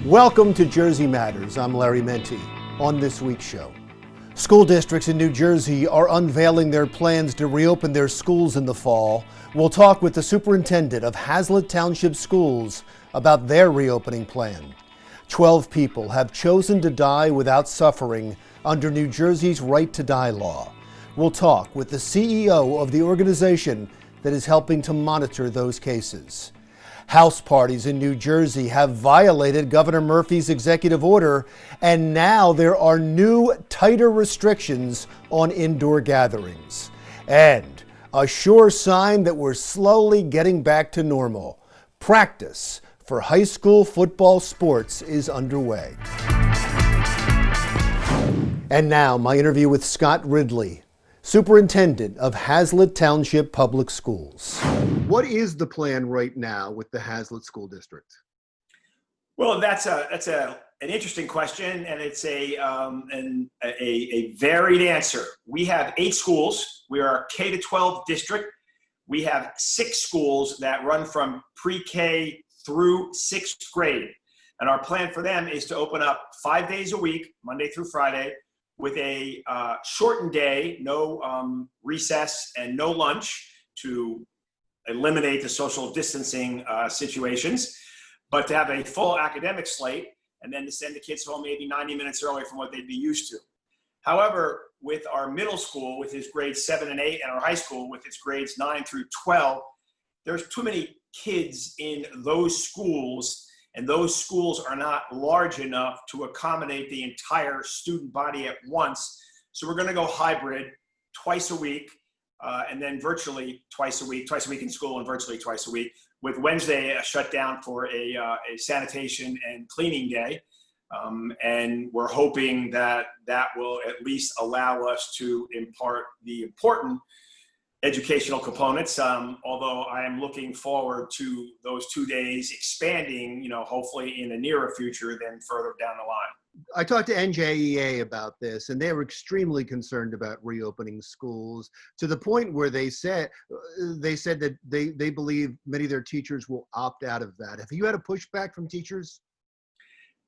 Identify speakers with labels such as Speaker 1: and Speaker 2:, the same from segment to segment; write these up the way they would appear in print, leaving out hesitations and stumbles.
Speaker 1: Welcome to Jersey Matters. I'm Larry Mendte. On this week's show, school districts in New Jersey are unveiling their plans to reopen their schools in the fall. We'll talk with the superintendent of Hazlet Township schools about their reopening plan. 12 people have chosen to die without suffering under New Jersey's right to die law. We'll talk with the CEO of the organization that is helping to monitor those cases. House parties in New Jersey have violated Governor Murphy's executive order, and now there are new, tighter restrictions on indoor gatherings. And a sure sign that we're slowly getting back to normal. Practice for high school football sports is underway. And now, my interview with Scott Ridley, Superintendent of Hazlet Township Public Schools. What is the plan right now with the Hazlet School District?
Speaker 2: Well, that's an interesting question, and it's a varied answer. We have 8 schools. We are a K-12 district. We have 6 schools that run from pre-K through 6th grade. And our plan for them is to open up 5 days a week, Monday through Friday, with a shortened day, no recess and no lunch to eliminate the social distancing situations, but to have a full academic slate and then to send the kids home maybe 90 minutes early from what they'd be used to. However, with our middle school, with its grades 7 and 8, and our high school with its grades 9 through 12, there's too many kids in those schools, and those schools are not large enough to accommodate the entire student body at once. So we're going to go hybrid, twice a week, and then virtually twice a week in school and virtually twice a week, with Wednesday shut down for a sanitation and cleaning day. And we're hoping that that will at least allow us to impart the important educational components, although I am looking forward to those 2 days expanding, hopefully in the nearer future than further down the line.
Speaker 1: I talked to NJEA about this, and they were extremely concerned about reopening schools to the point where they said that they believe many of their teachers will opt out of that. Have you had a pushback from teachers?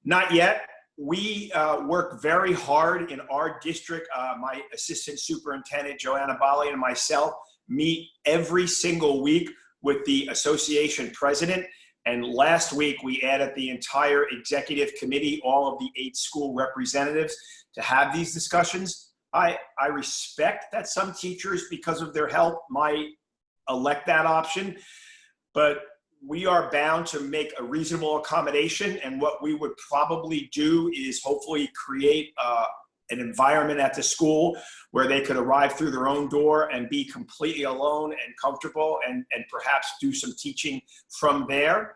Speaker 1: Not yet.
Speaker 2: We work very hard in our district. My assistant superintendent, Joanna Bali, and myself meet every single week with the association president. And last week, we added the entire executive committee, all of the 8 school representatives, to have these discussions. I respect that some teachers, because of their health, might elect that option, but we are bound to make a reasonable accommodation. And what we would probably do is hopefully create an environment at the school where they could arrive through their own door and be completely alone and comfortable, and perhaps do some teaching from there.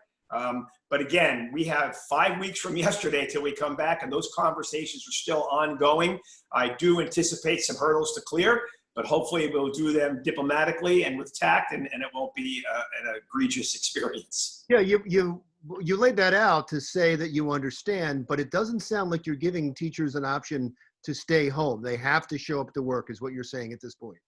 Speaker 2: But again, we have 5 weeks from yesterday till we come back, and those conversations are still ongoing. I do anticipate some hurdles to clear, but hopefully we'll do them diplomatically and with tact, and it won't be an egregious experience.
Speaker 1: Yeah, you laid that out to say that you understand, but it doesn't sound like you're giving teachers an option to stay home. They have to show up to work, is what you're saying at this point.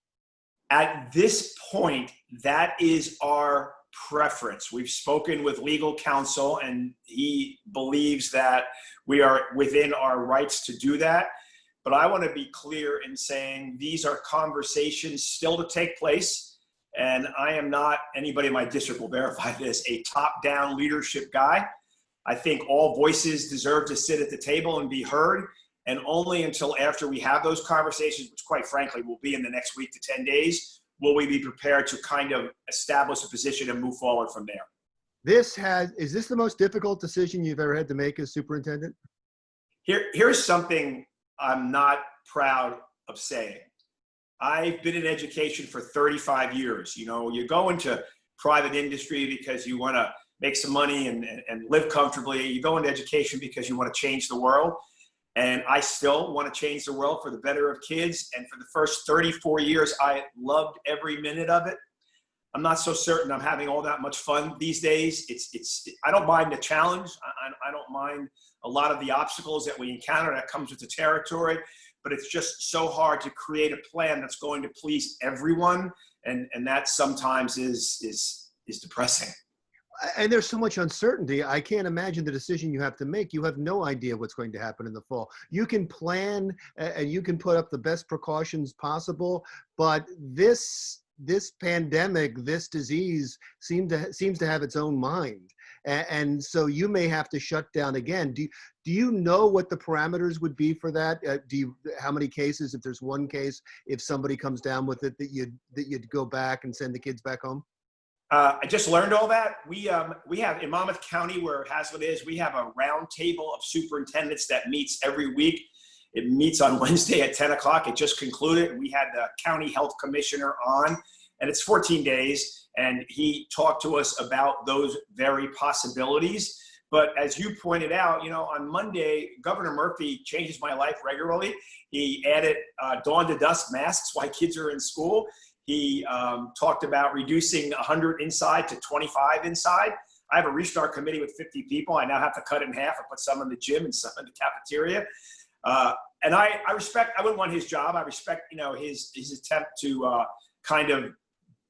Speaker 2: At this point, that is our preference. We've spoken with legal counsel, and he believes that we are within our rights to do that. But I want to be clear in saying these are conversations still to take place. And I am not, anybody in my district will verify this, a top-down leadership guy. I think all voices deserve to sit at the table and be heard. And only until after we have those conversations, which quite frankly will be in the next week to 10 days, will we be prepared to kind of establish a position and move forward from there.
Speaker 1: Is this the most difficult decision you've ever had to make as superintendent?
Speaker 2: Here's something I'm not proud of saying. I've been in education for 35 years. You go into private industry because you want to make some money and live comfortably. You go into education because you want to change the world. And I still want to change the world for the better of kids. And for the first 34 years, I loved every minute of it. I'm not so certain I'm having all that much fun these days. I don't mind the challenge. I don't mind a lot of the obstacles that we encounter. That comes with the territory, but it's just so hard to create a plan that's going to please everyone, and that sometimes is depressing.
Speaker 1: And there's so much uncertainty. I can't imagine the decision you have to make. You have no idea what's going to happen in the fall. You can plan and you can put up the best precautions possible, but this pandemic, this disease seems to have its own mind. And so you may have to shut down again. Do you know what the parameters would be for that? How many cases, if there's one case, if somebody comes down with it, that you'd go back and send the kids back home?
Speaker 2: I just learned all that. We have in Monmouth County, where Hazlet is, we have a round table of superintendents that meets every week. It meets on Wednesday at 10 o'clock. It just concluded. We had the county health commissioner on, and it's 14 days. And he talked to us about those very possibilities. But as you pointed out, on Monday, Governor Murphy changes my life regularly. He added dawn to dusk masks while kids are in school. He talked about reducing 100 inside to 25 inside. I have a restart committee with 50 people. I now have to cut it in half and put some in the gym and some in the cafeteria. And I wouldn't want his job. I respect, his attempt to kind of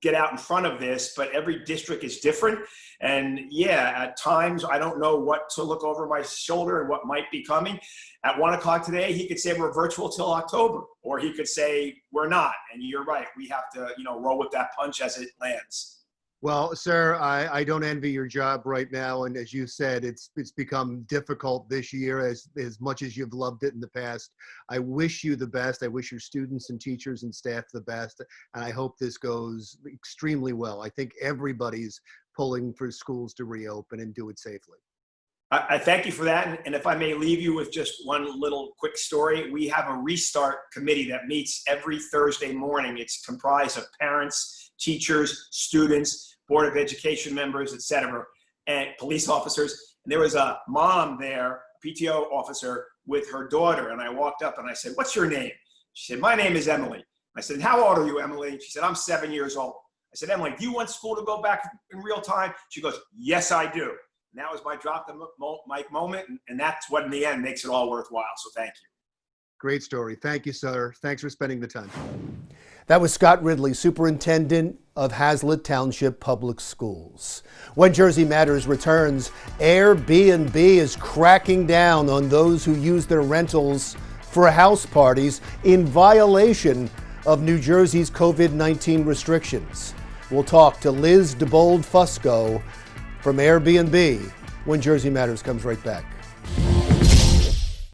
Speaker 2: get out in front of this, but every district is different. And yeah, at times I don't know what to look over my shoulder and what might be coming. At 1 o'clock today, he could say we're virtual till October, or he could say we're not. And you're right, we have to, roll with that punch as it lands.
Speaker 1: Well, sir, I don't envy your job right now. And as you said, it's become difficult this year as much as you've loved it in the past. I wish you the best. I wish your students and teachers and staff the best. And I hope this goes extremely well. I think everybody's pulling for schools to reopen and do it safely.
Speaker 2: I thank you for that. And if I may leave you with just one little quick story, we have a restart committee that meets every Thursday morning. It's comprised of parents, teachers, students, Board of Education members, et cetera, and police officers. And there was a mom there, PTO officer, with her daughter. And I walked up and I said, "What's your name?" She said, "My name is Emily." I said, "How old are you, Emily?" She said, "I'm 7 years old." I said, "Emily, do you want school to go back in real time?" She goes, "Yes, I do." And that was my drop the mic moment. And that's what in the end makes it all worthwhile. So thank you.
Speaker 1: Great story. Thank you, sir. Thanks for spending the time. That was Scott Ridley, Superintendent of Hazlet Township Public Schools. When Jersey Matters returns, Airbnb is cracking down on those who use their rentals for house parties in violation of New Jersey's COVID-19 restrictions. We'll talk to Liz DeBold-Fusco from Airbnb when Jersey Matters comes right back.